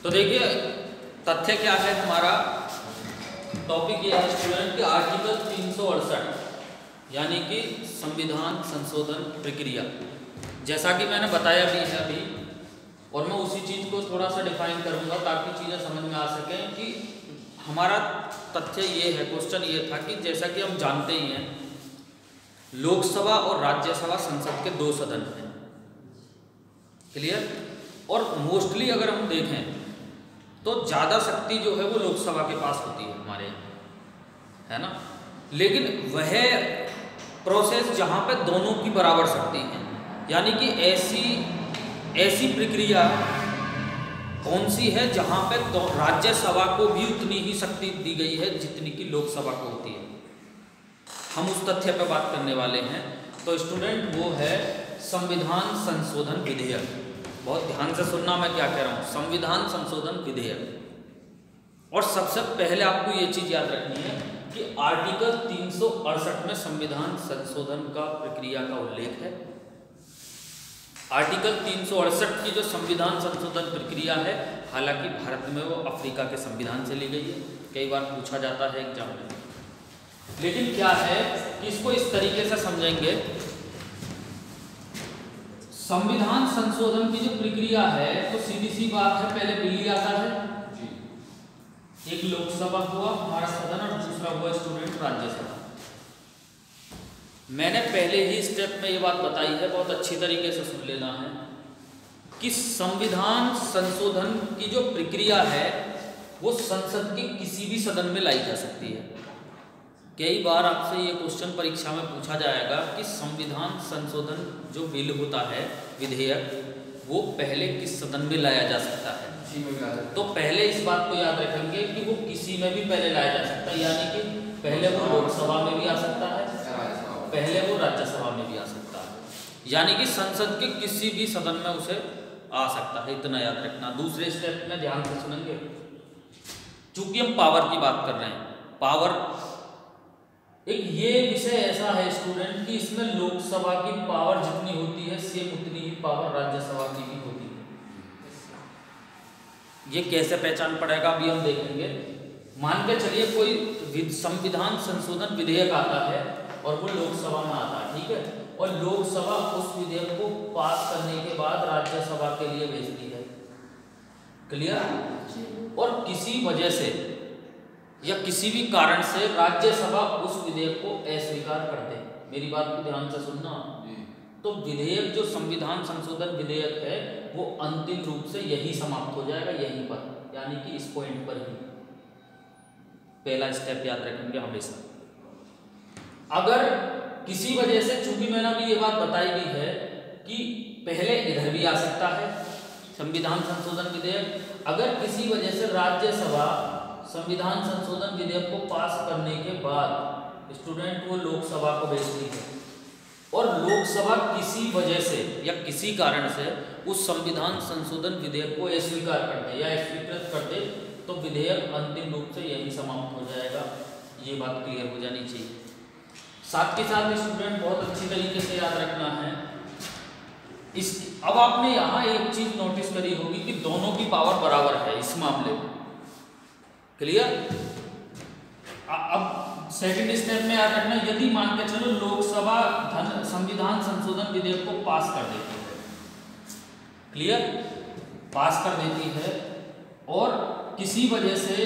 तो देखिए तथ्य क्या है, हमारा टॉपिक ये है स्टूडेंट कि आर्टिकल 368 यानी कि संविधान संशोधन प्रक्रिया, जैसा कि मैंने बताया भी है अभी, और मैं उसी चीज़ को थोड़ा सा डिफाइन करूंगा ताकि चीज़ें समझ में आ सकें कि हमारा तथ्य ये है, क्वेश्चन ये था कि जैसा कि हम जानते ही हैं लोकसभा और राज्यसभा संसद के दो सदन हैं, क्लियर। और मोस्टली अगर हम देखें तो ज़्यादा शक्ति जो है वो लोकसभा के पास होती है हमारे, है ना। लेकिन वह प्रोसेस जहाँ पे दोनों की बराबर शक्ति है, यानी कि ऐसी प्रक्रिया कौन सी है जहाँ पे राज्यसभा को भी उतनी ही शक्ति दी गई है जितनी कि लोकसभा को होती है। हम उस तथ्य पर बात करने वाले हैं। तो स्टूडेंट वो है संविधान संशोधन विधेयक। बहुत ध्यान से सुनना मैं क्या कह रहा हूँ, संविधान संशोधन विधेयक। और सबसे पहले आपको ये चीज़ याद रखनी है कि आर्टिकल 368 में संविधान संशोधन का प्रक्रिया का उल्लेख है। आर्टिकल 368 की जो संविधान संशोधन प्रक्रिया है, हालांकि भारत में वो अफ्रीका के संविधान से ली गई है, कई बार पूछा जाता है एग्जाम में। लेकिन क्या है कि इसको इस तरीके से समझेंगे, संविधान संशोधन की जो प्रक्रिया है तो सीधी सी बात है, पहले बिल आता है, एक लोकसभा हुआ हमारा सदन और दूसरा हुआ स्टूडेंट राज्यसभा। मैंने पहले ही स्टेप में ये बात बताई है, बहुत अच्छी तरीके से सुन लेना है कि संविधान संशोधन की जो प्रक्रिया है वो संसद के किसी भी सदन में लाई जा सकती है। कई बार आपसे ये क्वेश्चन परीक्षा में पूछा जाएगा कि संविधान संशोधन जो बिल होता है, विधेयक, वो पहले किस सदन में लाया जा सकता है। तो पहले इस बात को याद रखेंगे कि वो किसी में भी पहले लाया जा सकता है, यानी कि पहले वो लोकसभा में भी आ सकता है, पहले वो राज्यसभा में भी आ सकता है, यानी कि संसद के किसी भी सदन में उसे आ सकता है, इतना याद रखना। दूसरे स्टेप में ध्यान से सुनेंगे, चूंकि हम पावर की बात कर रहे हैं, पावर एक ये विषय ऐसा है स्टूडेंट कि इसमें लोकसभा की पावर जितनी होती है सेम उतनी ही पावर राज्यसभा की भी होती है। ये कैसे पहचान पड़ेगा अभी हम देखेंगे। मान के चलिए कोई संविधान संशोधन विधेयक आता है और वो लोकसभा में आता है, ठीक है, और लोकसभा उस विधेयक को पास करने के बाद राज्यसभा के लिए भेजती है, क्लियर। और किसी वजह से या किसी भी कारण से राज्यसभा उस विधेयक को अस्वीकार कर दे, मेरी बात को ध्यान से सुनना, तो विधेयक जो संविधान संशोधन विधेयक है वो अंतिम रूप से यही समाप्त हो जाएगा, यहीं पर, यानी कि इस पॉइंट पर ही। पहला स्टेप याद रखेंगे हमेशा। अगर किसी वजह से, चूंकि मैंने अभी ये बात बताई भी है कि पहले इधर भी आ सकता है संविधान संशोधन विधेयक, अगर किसी वजह से राज्यसभा संविधान संशोधन विधेयक को पास करने के बाद स्टूडेंट वो लोकसभा को भेजती है और लोकसभा किसी वजह से या किसी कारण से उस संविधान संशोधन विधेयक को अस्वीकार कर दे या स्वीकृत कर दे, तो विधेयक अंतिम रूप से यही समाप्त हो जाएगा। ये बात क्लियर हो जानी चाहिए। साथ के साथ स्टूडेंट बहुत अच्छी तरीके से याद रखना है इस, अब आपने यहाँ एक चीज नोटिस करी होगी कि दोनों की पावर बराबर है इस मामले में, क्लियर। अब सेकंड स्टेप में याद रखना, यदि मान के चलो लोकसभा संविधान संशोधन विधेयक को पास कर देती है, क्लियर, पास कर देती है और किसी वजह से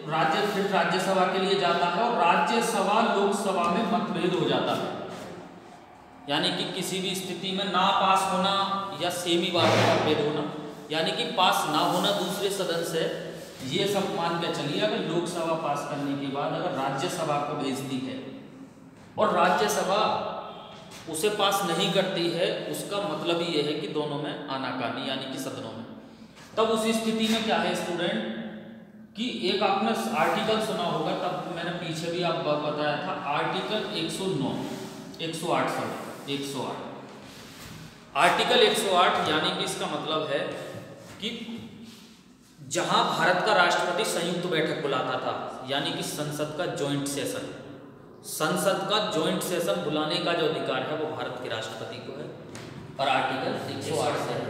फिर राज्यसभा के लिए जाता है और राज्यसभा लोकसभा में मतभेद हो जाता है, यानी कि किसी भी स्थिति में ना पास होना या सेमी बात में मतभेद होना, यानी कि पास ना होना दूसरे सदन से, ये सब मान के चलिए। अगर लोकसभा पास करने के बाद अगर राज्यसभा को भेजती है और राज्यसभा उसे पास नहीं करती है, उसका मतलब ही यह है कि दोनों में आनाकानी, यानी कि सदनों में। तब उस स्थिति में क्या है स्टूडेंट कि एक आपने आर्टिकल सुना होगा, तब मैंने पीछे भी आप बताया था, आर्टिकल 108 आर्टिकल 108, यानी कि इसका मतलब है कि जहां भारत का राष्ट्रपति संयुक्त बैठक बुलाता था, यानी कि संसद का जॉइंट सेशन, संसद का जॉइंट बुलाने का जो अधिकार है वो भारत के राष्ट्रपति को है और आर्टिकल 108 से है।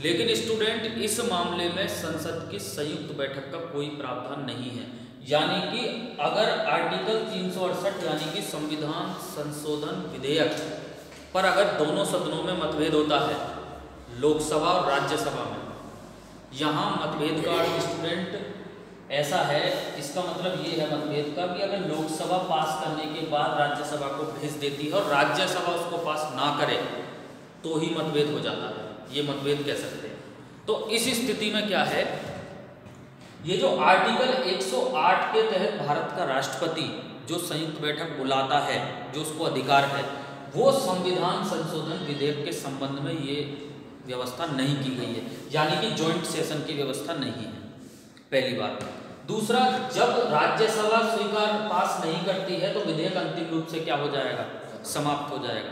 लेकिन स्टूडेंट इस मामले में संसद की संयुक्त बैठक का कोई प्रावधान नहीं है। यानी कि अगर आर्टिकल 368 यानी कि संविधान संशोधन विधेयक पर अगर दोनों सदनों में मतभेद होता है, लोकसभा और राज्यसभा में, यहाँ मतभेद का स्टूडेंट ऐसा है, इसका मतलब ये है मतभेद का कि अगर लोकसभा पास करने के बाद राज्यसभा को भेज देती है और राज्यसभा उसको पास ना करे तो ही मतभेद हो जाता है, ये मतभेद कह सकते हैं। तो इस स्थिति में क्या है, ये जो आर्टिकल 108 के तहत भारत का राष्ट्रपति जो संयुक्त बैठक बुलाता है, जो उसको अधिकार है, वो संविधान संशोधन विधेयक के संबंध में ये व्यवस्था नहीं की गई है, यानी कि जॉइंट सेशन की व्यवस्था नहीं है, पहली बात। दूसरा, जब राज्यसभा स्वीकार पास नहीं करती है तो विधेयक अंतिम रूप से क्या हो जाएगा, समाप्त हो जाएगा।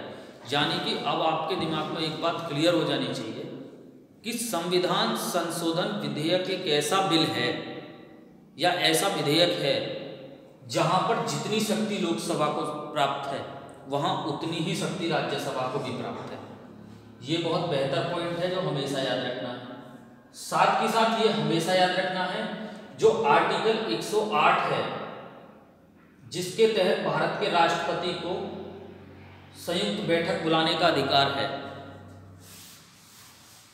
यानी कि अब आपके दिमाग में एक बात क्लियर हो जानी चाहिए कि संविधान संशोधन विधेयक एक ऐसा बिल है या ऐसा विधेयक है जहां पर जितनी शक्ति लोकसभा को प्राप्त है वहां उतनी ही शक्ति राज्यसभा को भी प्राप्त है। ये बहुत बेहतर पॉइंट है जो हमेशा याद रखना है। साथ ही साथ ये हमेशा याद रखना है जो आर्टिकल 108 है जिसके तहत भारत के राष्ट्रपति को संयुक्त बैठक बुलाने का अधिकार है,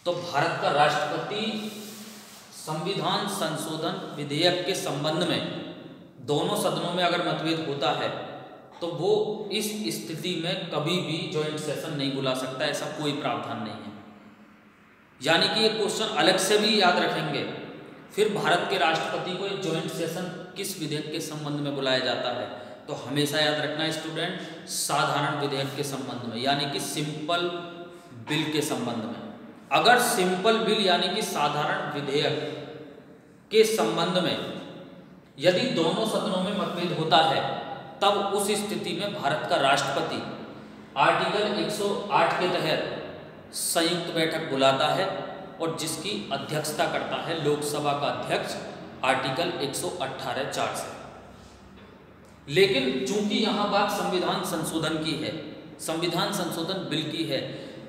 तो भारत का राष्ट्रपति संविधान संशोधन विधेयक के संबंध में दोनों सदनों में अगर मतभेद होता है तो वो इस स्थिति में कभी भी जॉइंट सेशन नहीं बुला सकता, ऐसा कोई प्रावधान नहीं है। यानी कि ये क्वेश्चन अलग से भी याद रखेंगे। फिर भारत के राष्ट्रपति को एक जॉइंट सेशन किस विधेयक के संबंध में बुलाया जाता है, तो हमेशा याद रखना है स्टूडेंट, साधारण विधेयक के संबंध में, यानी कि सिंपल बिल के संबंध में। अगर सिंपल बिल यानी कि साधारण विधेयक के संबंध में यदि दोनों सदनों में मतभेद होता है तब उस स्थिति में भारत का राष्ट्रपति आर्टिकल 108 के तहत संयुक्त बैठक बुलाता है और जिसकी अध्यक्षता करता है लोकसभा का अध्यक्ष आर्टिकल 118(4) से। लेकिन चूंकि यहाँ बात संविधान संशोधन की है, संविधान संशोधन बिल की है,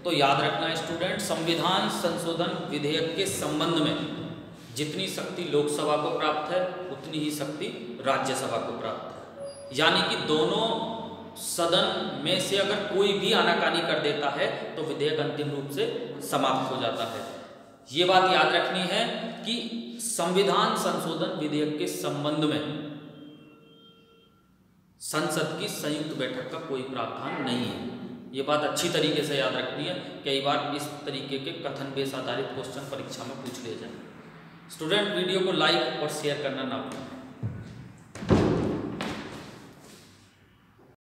तो याद रखना स्टूडेंट, संविधान संशोधन विधेयक के संबंध में जितनी शक्ति लोकसभा को प्राप्त है उतनी ही शक्ति राज्यसभा को प्राप्त है। यानी कि दोनों सदन में से अगर कोई भी आनाकानी कर देता है तो विधेयक अंतिम रूप से समाप्त हो जाता है। ये बात याद रखनी है कि संविधान संशोधन विधेयक के संबंध में संसद की संयुक्त बैठक का कोई प्रावधान नहीं है। ये बात अच्छी तरीके से याद रखनी है, कई बार इस तरीके के कथन बेस आधारित क्वेश्चन परीक्षा में पूछ लिए जाए। स्टूडेंट, वीडियो को लाइक और शेयर करना ना भूलें।